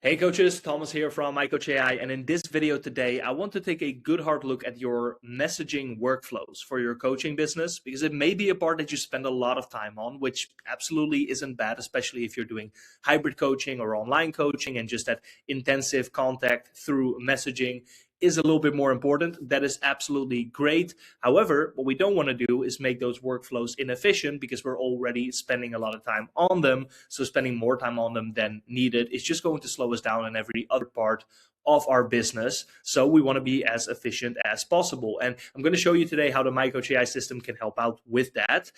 Hey coaches, Thomas here from MyCoach Ai, and in this video today, I want to take a good hard look at your messaging workflows for your coaching business, because it may be a part that you spend a lot of time on, which absolutely isn't bad, especially if you're doing hybrid coaching or online coaching, and just that intensive contact through messaging is a little bit more important. That is absolutely great. However, what we don't want to do is make those workflows inefficient because we're already spending a lot of time on them. So spending more time on them than needed is just going to slow us down in every other part of our business. So we want to be as efficient as possible. And I'm going to show you today how the MyCoach AI system can help out with that.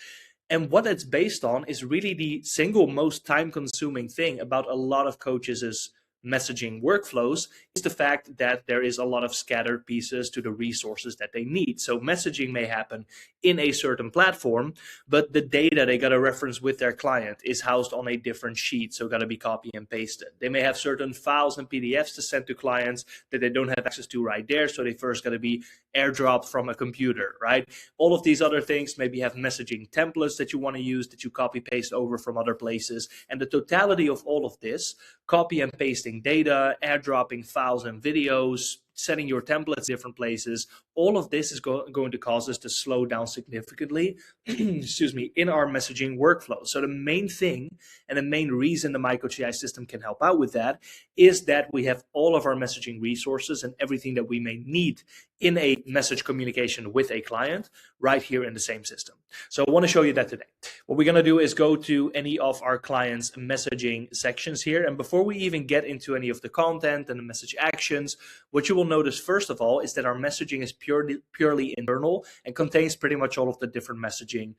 And what it's based on is really the single most time consuming thing about a lot of coaches' messaging workflows is the fact that there is a lot of scattered pieces to the resources that they need. So messaging may happen in a certain platform, but the data they got to reference with their client is housed on a different sheet, so got to be copy and pasted. They may have certain files and PDFs to send to clients that they don't have access to right there, so they first got to be airdropped from a computer, right? All of these other things, maybe have messaging templates that you want to use that you copy paste over from other places, and the totality of all of this, copy and pasting data, airdropping files and videos, setting your templates different places, all of this is going to cause us to slow down significantly excuse me, in our messaging workflow. So the main thing and the main reason the MyCoach AI system can help out with that is that we have all of our messaging resources and everything that we may need in a message communication with a client right here in the same system. So I want to show you that today. What we're going to do is go to any of our clients' messaging sections here. And before we even get into any of the content and the message actions, what you will notice first of all is that our messaging is purely internal and contains pretty much all of the different messaging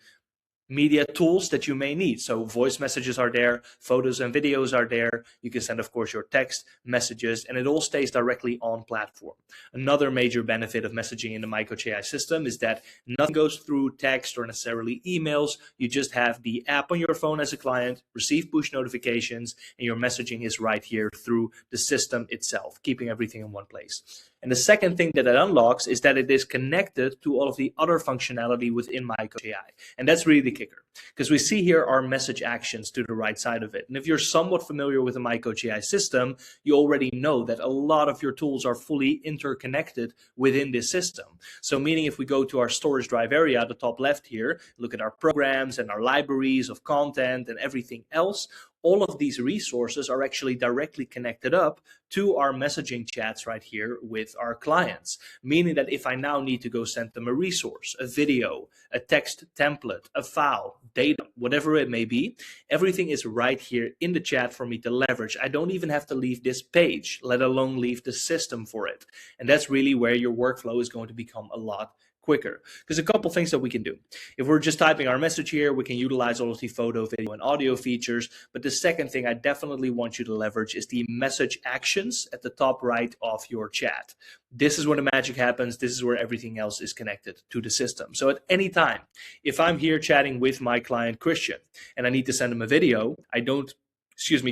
media tools that you may need. So voice messages are there, photos and videos are there. You can send, of course, your text messages, and it all stays directly on platform. Another major benefit of messaging in the MyCoach AI system is that nothing goes through text or necessarily emails. You just have the app on your phone as a client, receive push notifications, and your messaging is right here through the system itself, keeping everything in one place. And the second thing that it unlocks is that it is connected to all of the other functionality within MyCoach AI. And that's really the kicker, because we see here our message actions to the right side of it. And if you're somewhat familiar with the MyCoach AI system, you already know that a lot of your tools are fully interconnected within this system. So meaning if we go to our storage drive area at the top left here, look at our programs and our libraries of content and everything else, all of these resources are actually directly connected up to our messaging chats right here with our clients. Meaning that if I now need to go send them a resource, a video, a text template, a file, data, whatever it may be, everything is right here in the chat for me to leverage. I don't even have to leave this page, let alone leave the system for it. And that's really where your workflow is going to become a lot quicker. Because a couple things that we can do. If we're just typing our message here, we can utilize all of the photo, video, and audio features. But the second thing I definitely want you to leverage is the message actions at the top right of your chat. This is where the magic happens. This is where everything else is connected to the system. So at any time, if I'm here chatting with my client Christian and I need to send him a video, I don't,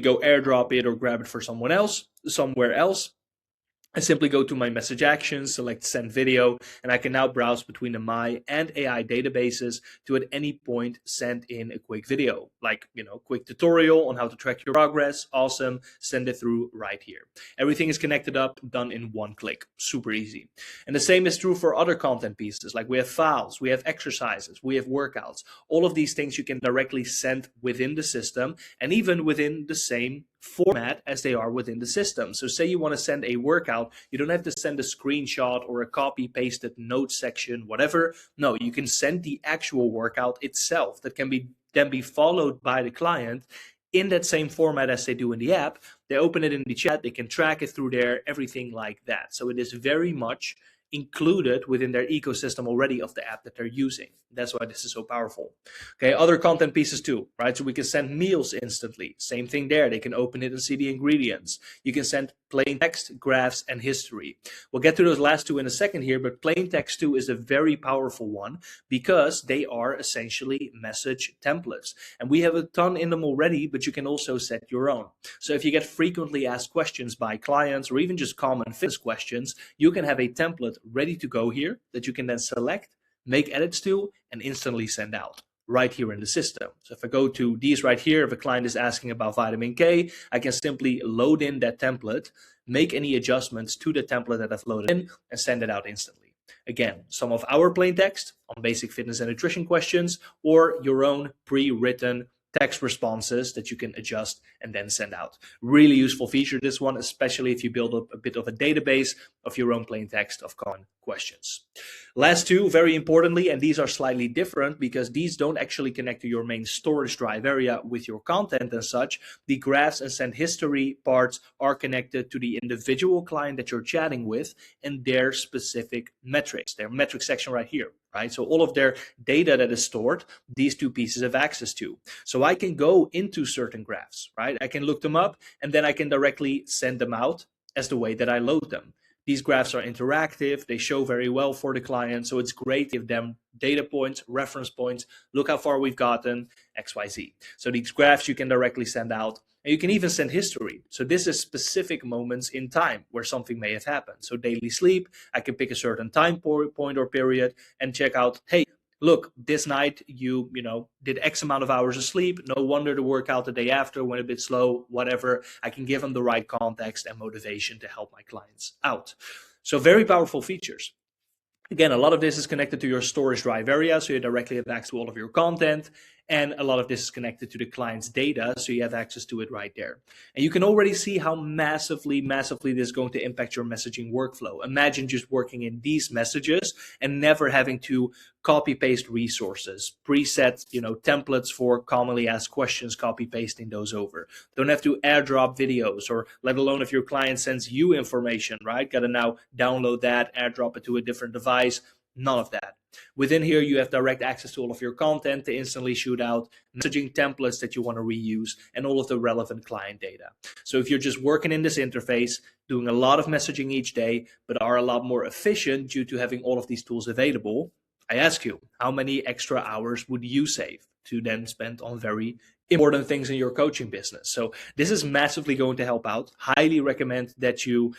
go airdrop it or grab it for someone else, somewhere else. I simply go to my message actions, select send video, and I can now browse between the My and AI databases to at any point send in a quick video, like, quick tutorial on how to track your progress. Awesome. Send it through right here. Everything is connected up, done in one click. Super easy. And the same is true for other content pieces, like we have files, we have exercises, we have workouts. All of these things you can directly send within the system and even within the same format as they are within the system. So say you want to send a workout, you don't have to send a screenshot or a copy pasted note section, whatever. No, you can send the actual workout itself that can then be followed by the client in that same format as they do in the app. They open it in the chat, they can track it through there, everything like that. So it is very much included within their ecosystem already of the app that they're using. That's why this is so powerful. Okay, other content pieces too, right? So we can send meals instantly. Same thing there. They can open it and see the ingredients. You can send plain text, graphs, and history. We'll get to those last two in a second here, but plain text too is a very powerful one because they are essentially message templates. And we have a ton in them already, but you can also set your own. So if you get frequently asked questions by clients or even just common fitness questions, you can have a template ready to go here that you can then select, make edits to, and instantly send out. right here in the system. So if I go to these right here, if a client is asking about vitamin K, I can simply load in that template, make any adjustments to the template that I've loaded in, and send it out instantly. Again, some of our plain text on basic fitness and nutrition questions, or your own pre-written text responses that you can adjust and then send out. Really useful feature, this one, especially if you build up a bit of a database of your own plain text of common questions. Last two, very importantly, and these are slightly different because these don't actually connect to your main storage drive area with your content and such. The graphs and send history parts are connected to the individual client that you're chatting with and their specific metrics, their metric section right here, right? So all of their data that is stored, these two pieces have access to. So I can go into certain graphs, right? I can look them up and then I can directly send them out as the way that I load them. These graphs are interactive. They show very well for the client. So it's great to give them data points, reference points, look how far we've gotten, XYZ. So these graphs you can directly send out. And you can even send history. So this is specific moments in time where something may have happened. So daily sleep, I can pick a certain time point or period and check out, hey, look, this night you did X amount of hours of sleep. No wonder the workout the day after went a bit slow, whatever. I can give them the right context and motivation to help my clients out. So very powerful features. Again, a lot of this is connected to your storage drive area, so you directly have access to all of your content. And a lot of this is connected to the client's data, so you have access to it right there. And you can already see how massively this is going to impact your messaging workflow. Imagine just working in these messages and never having to copy-paste resources, preset, templates for commonly asked questions, copy-pasting those over. Don't have to airdrop videos, or let alone if your client sends you information, right? Got to now download that, airdrop it to a different device. None of that. Within here, you have direct access to all of your content to instantly shoot out messaging templates that you want to reuse and all of the relevant client data. So if you're just working in this interface, doing a lot of messaging each day, but are a lot more efficient due to having all of these tools available, I ask you, how many extra hours would you save to then spend on very important things in your coaching business? So this is massively going to help out. Highly recommend that you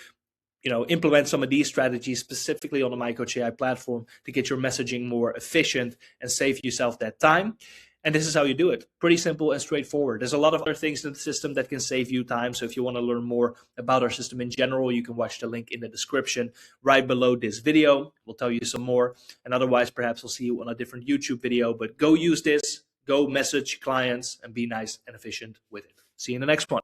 implement some of these strategies specifically on the MyCoach Ai platform to get your messaging more efficient and save yourself that time. And this is how you do it. Pretty simple and straightforward. There's a lot of other things in the system that can save you time. So if you want to learn more about our system in general, you can watch the link in the description right below this video. We'll tell you some more. And otherwise, perhaps I'll see you on a different YouTube video. But go use this, go message clients, and be nice and efficient with it. See you in the next one.